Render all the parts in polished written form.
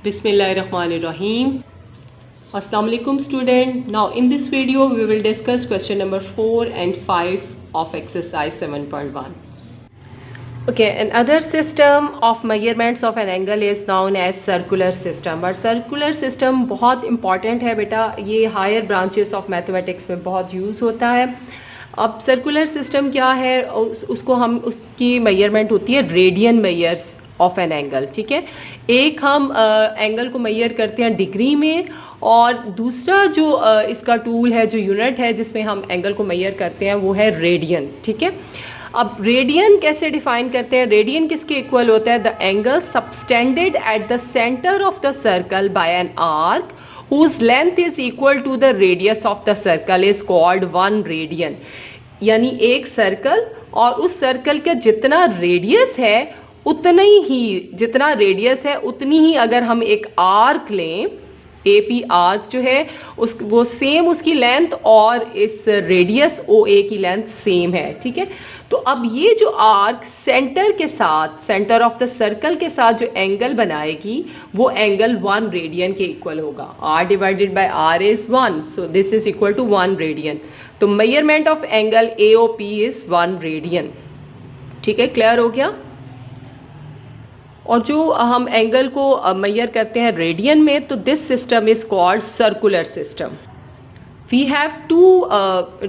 Bismillahirrahmanirrahim. Assalamu alaikum student. Now in this video we will discuss question number 4 and 5 of exercise 7.1. Okay, another system of measurements of an angle is known as circular system. But circular system बहुत important है बेटा, ये higher branches of mathematics में बहुत use होता है. अब circular system क्या है, उसको हम उसकी मेजरमेंट होती है radian measures of an angle. ठीक है, एक हम एंगल को मेजर करते हैं डिग्री में, और दूसरा जो इसका टूल है, जो यूनिट है जिसमें हम एंगल को मेजर करते हैं, वो है रेडियन. ठीक है, अब रेडियन कैसे डिफाइन करते हैं? रेडियन किसके इक्वल होता है? The angle subtended at the centre of the circle by an arc whose length is equal to the radius of the circle is called 1 radian. यानी एक सर्कल और उस सर्कल का जितना रेडियस है जितना रेडियस है उतनी ही अगर हम एक आर्क लें, एपी आर्क जो है वो सेम उसकी लेंथ और इस रेडियस ओ ए की लेंथ सेम है. ठीक है, तो अब ये जो arc centre of the circle के साथ जो एंगल बनाएगी वो एंगल 1 रेडियन के इक्वल होगा. r divided by r is 1, so this is equal to 1 radian. तो measurement of angle AOP is 1 radian. ठीक है, क्लियर हो गया? और जो हम एंगल को मेजर करते हैं रेडियन में, तो this system is called circular system. We have to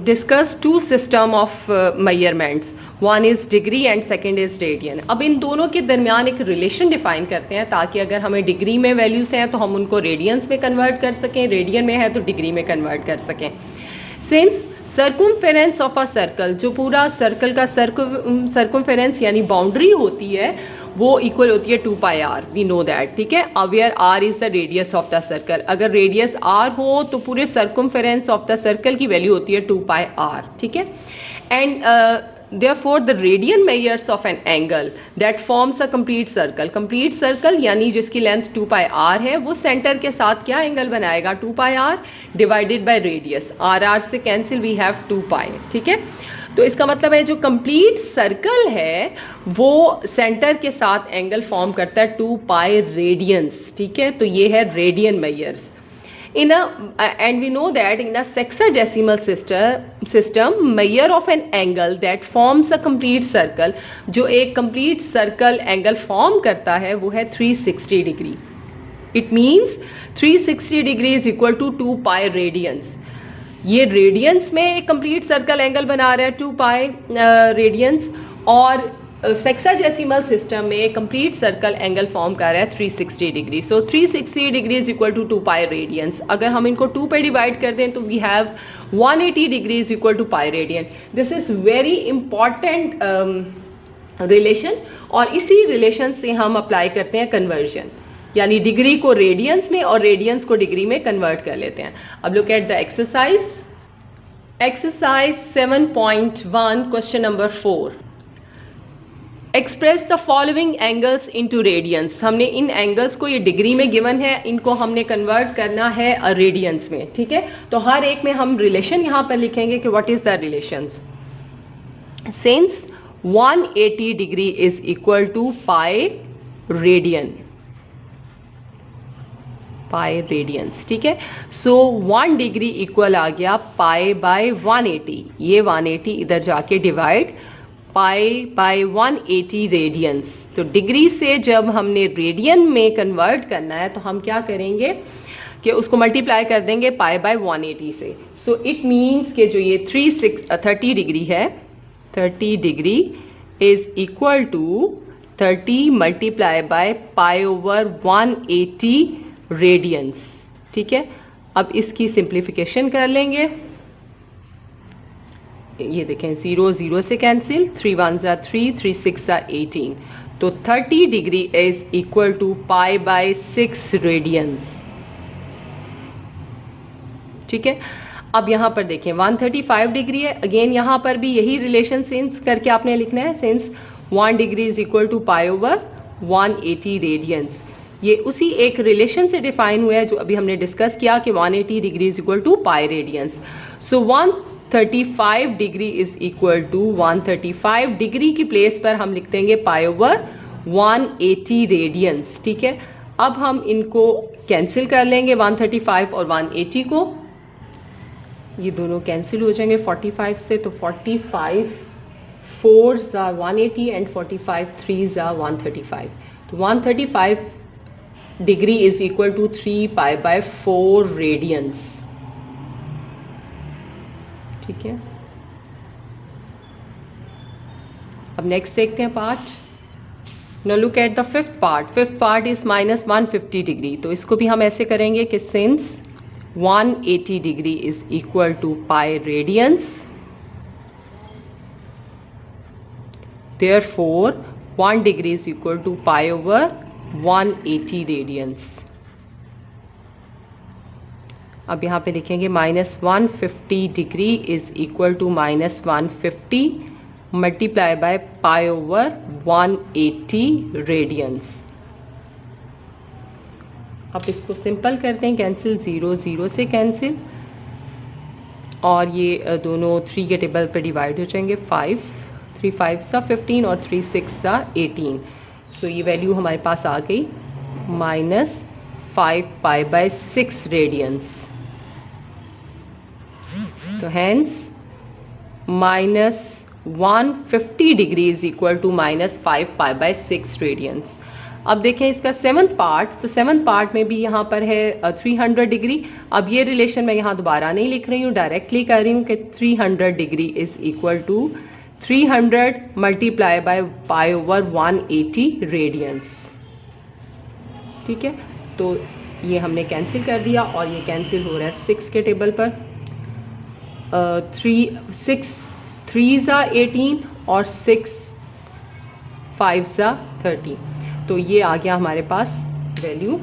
discuss 2 system of measurements. One is degree and second is radian. अब इन दोनों के दरमियान एक रिलेशन डिफाइन करते हैं, ताकि अगर हमें डिग्री में वैल्यूज हैं तो हम उनको रेडियंस में कन्वर्ट कर सकें, रेडियन में है तो डिग्री में कन्वर्ट कर सकें. सिंस सर्कुम्फेरेंस ऑफ अ सर्कल, जो पूरा सर्कल का सर्कुम्फेरेंस यानी बाउंड्री होती है, वो इक्वल होती है 2 pi R. We know that. ठीक है, where R is the radius of the circle. अगर रेडियस आर हो तो पूरे सर्कुम्फेरेंस ऑफ द सर्कल की वैल्यू होती है 2 पाई आर. ठीक है, and therefore the radian measures of an angle that forms a complete circle. complete circle यानी जिसकी लेंथ 2 पाई आर है, वो सेंटर के साथ क्या एंगल बनाएगा? 2 pi R divided by radius. R R से कैंसिल, वी हैव 2 पाई. ठीक है, तो इसका मतलब है जो कंप्लीट सर्कल है वो सेंटर के साथ एंगल फॉर्म करता है 2 पाई रेडियंस. ठीक है, तो ये है radian measures. And we know that in a sexagesimal system measure of an angle that forms a complete circle, जो एक complete circle angle form करता है वो है 360 degree. It means 360 degree is equal to 2 pi radians. ये radians में एक complete circle angle बना रहा है 2 पाई रेडियंस, और सेक्साजेसिमल सिस्टम में कंप्लीट सर्कल एंगल फॉर्म कर रहा है 360 डिग्री. So 360 degree is equal to 2 pi radians. अगर हम इनको 2 पे डिवाइड कर दें तो we have 180 degree is equal to pi radian. This is very important relation, और इसी रिलेशन से हम अप्लाई करते हैं कन्वर्जन, यानी डिग्री को रेडियंस में और रेडियंस को डिग्री में कन्वर्ट कर लेते हैं. अब look at the exercise 7.1 question number 4. Express the following angles into radiance. हमने इन एंगल्स को, ये डिग्री में गिवन है, इनको हमने कन्वर्ट करना है रेडियंस में. ठीक है, तो हर एक में हम रिलेशन यहां पर लिखेंगे कि what is the relations. Since 180 degree is equal to pi radian, pi radians. ठीक है, सो 1 डिग्री इक्वल आ गया पाई बाय 180. ये 180 इधर जाके डिवाइड पाई बाय 180 रेडियंस. तो डिग्री से जब हमने रेडियन में कन्वर्ट करना है तो हम क्या करेंगे कि उसको मल्टीप्लाई कर देंगे पाई बाय 180 से. सो इट मीन्स कि जो ये 30 डिग्री है, 30 degree is equal to 30 multiply by pi over 180 radians. ठीक है, अब इसकी सिंप्लीफिकेशन कर लेंगे. ये देखें, 0 0 से कैंसिल, 3 1 3, 3 6 18. तो 30 degree is equal to pi by 6 radians. ठीक है, अब यहां पर देखें 135 डिग्री है. अगेन यहां पर भी यही रिलेशन सिंस करके आपने लिखना है. Since 1 degree is equal to pi over 180 radians. ये उसी एक रिलेशन से डिफाइन हुआ है जो अभी हमने डिस्कस किया कि 180 degree is equal to pi radians. So 135 degree is equal to 135 degree की प्लेस पर हम लिख देंगे पाई ओवर 180 रेडियंस. ठीक है, अब हम इनको कैंसिल कर लेंगे 135 और 180 को, ये दोनों कैंसिल हो जाएंगे 45 से, तो 45 4s are 180 and 45 3s are 135. तो 135 degree is equal to 3 pi by 4 radians, ठीक है। अब नेक्स्ट देखते हैं part. Now look at the fifth part. Fifth part is minus 150 degree, तो इसको भी हम ऐसे करेंगे कि सिंस 180 degree is equal to pi radians, therefore 1 degree is equal to pi over 180 radians. अब यहाँ पे लिखेंगे minus 150 degree is equal to minus 150 multiply by pi over 180 radians. अब इसको सिंपल करते हैं, कैंसिल 0 0 से कैंसिल, और ये दोनों 3 के टेबल पे डिवाइड हो जाएंगे। 5 3 5 सा 15 और 3 6 सा 18। सो ये वैल्यू हमारे पास आ गई माइनस 5 पाई बाय 6 रेडियंस। तो hence minus 150 degree is equal to minus 5 pi by 6 radians. अब देखें इसका सेवंथ पार्ट, तो सेवंथ पार्ट में भी यहाँ पर है 300 डिग्री। अब ये रिलेशन मैं यहाँ दोबारा नहीं लिख रही हूँ, डायरेक्टली कर रही हूँ कि 300 degree is equal to 300 multiply by pi over 180 radians, ठीक है। तो ये हमने कैंसिल कर दिया और ये कैंसिल हो रहा है 6 के टेबल पर। 6 3 सा 18 और 6 5 सा 30, तो ये आ गया हमारे पास value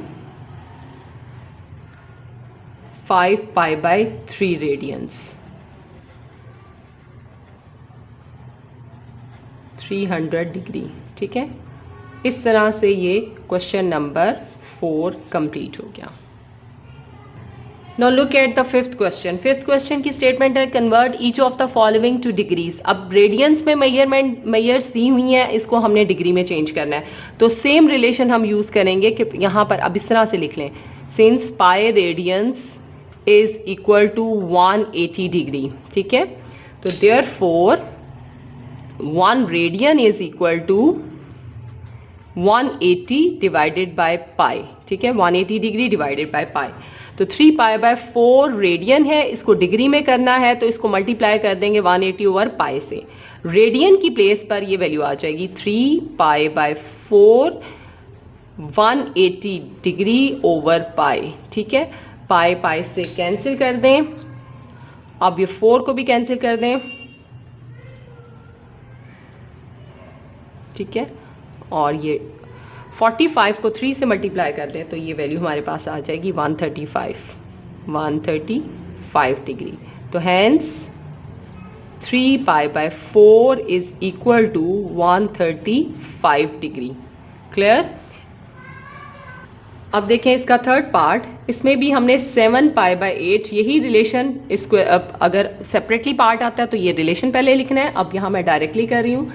5 pi by 3 radians, 300 degree, ठीक है। इस तरह से ये क्वेश्चन नंबर 4 कंप्लीट हो गया। Now look at the fifth question. Fifth question की स्टेटमेंट है convert each of the following two degrees. अब रेडियंस में मेजर्स दी हुई हैं, इसको हमने डिग्री में चेंज करना है। तो सेम रिलेशन हम यूज करेंगे कि यहाँ पर अब इस तरह से लिख लें, since pi radians is equal to 180 degree, ठीक है। तो therefore 1 radian is equal to 180 divided by pi, ठीक है, 180 डिग्री डिवाइडेड बाय पाई। तो 3 पाई बाय 4 रेडियन है, इसको डिग्री में करना है तो इसको मल्टीप्लाई कर देंगे 180 ओवर पाई से। रेडियन की प्लेस पर ये वैल्यू आ जाएगी 3 पाई बाय 4 180 डिग्री ओवर पाई, ठीक है। पाई पाई से कैंसिल कर दें, अब ये 4 को भी कैंसिल कर दें, ठीक है, और ये 45 को 3 से मल्टीप्लाई कर दें तो ये वैल्यू हमारे पास आ जाएगी 135 डिग्री। तो hence 3 pi by 4 is equal to 135 degree. Clear. अब देखें इसका थर्ड पार्ट, इसमें भी हमने 7 पाई बाय 8 यही रिलेशन, इसको अगर सेपरेटली पार्ट आता है तो ये रिलेशन पहले लिखना है। अब यहाँ मैं डायरेक्टली कर रही हूँ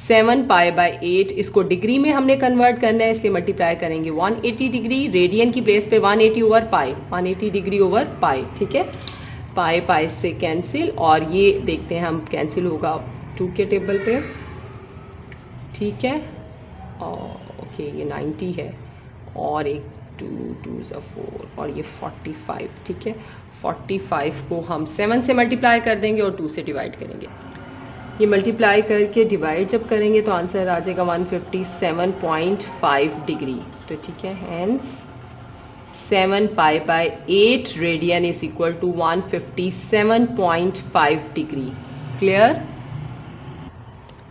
7 पाई बाय 8, इसको डिग्री में हमने कन्वर्ट करना है, इसे मल्टीप्लाई करेंगे 180 डिग्री, रेडियन की प्लेस पे 180 ओवर पाई, 180 डिग्री ओवर पाई, ठीक है। पाई पाई से कैंसिल, और ये देखते हैं हम कैंसिल होगा 2 के टेबल पे, ठीक है। ओके ये 90 है और एक 2 + 4 और ये 45, ठीक है। 45 को हम 7 से मल्टीप्लाई कर देंगे और 2 से डिवाइड करेंगे। ये मल्टीप्लाई करके डिवाइड जब करेंगे तो आंसर आ जाएगा 157.5 डिग्री। तो ठीक है, hence 7 pi by 8 radian is equal to 157.5 degree. Clear.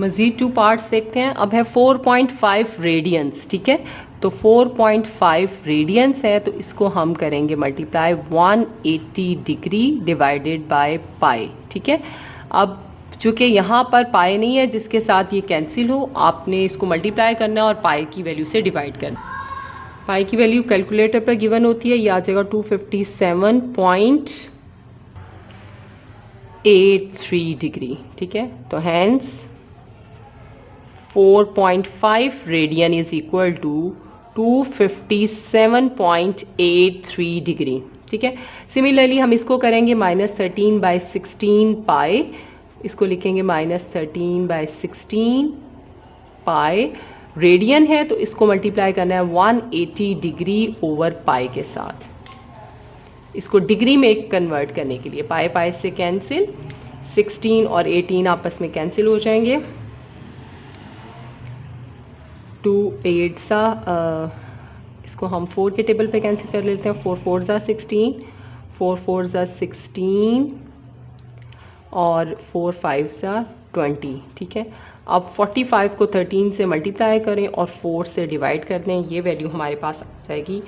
मजीद 2 पार्ट्स देखते हैं। अब है 4.5 रेडियंस, ठीक है। तो 4.5 रेडियंस है तो इसको हम करेंगे multiply 180 degree divided by pi, ठीक है। अब चूंकि यहाँ पर पाई नहीं है जिसके साथ ये कैंसिल हो, आपने इसको मल्टीप्लाई करना और पाई की वैल्यू से डिवाइड करना। पाई की वैल्यू कैलकुलेटर पर गिवन होती है, ये आ जाएगा 257.83 डिग्री, ठीक है। तो hence 4.5 radian is equal to 257.83 degree. ठीक है, सिमिलरली हम इसको करेंगे -13/16 पाई, इसको लिखेंगे -13/16 पाई। रेडियन है तो इसको मल्टीप्लाई करना है 180 डिग्री ओवर पाई के साथ, इसको डिग्री में कन्वर्ट करने के लिए। पाई पाई से कैंसिल, 16 और 18 आपस में कैंसिल हो जाएंगे। 2 8 सा इसको हम 4 के टेबल पे कैंसिल कर लेते हैं। 4 4 ज़ा 16, 4 4 ज़ा 16 और 4 5 ज़ा 20। ठीक है, अब 45 को 13 से मल्टीप्लाई करें और 4 से डिवाइड कर दें, ये वैल्यू हमारे पास आ जाएगी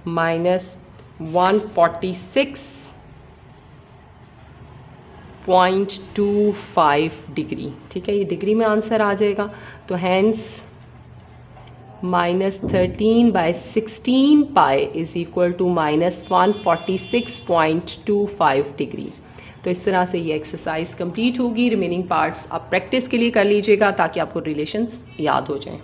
-146.25 डिग्री। ठीक है, ये डिग्री में आंसर आ जाएगा। तो hence -13/16 pi is equal to -146.25 degree. तो इस तरह से ये एक्सरसाइज कंप्लीट होगी। रिमेनिंग पार्ट्स आप प्रैक्टिस के लिए कर लीजिएगा ताकि आपको रिलेशंस याद हो जाएं।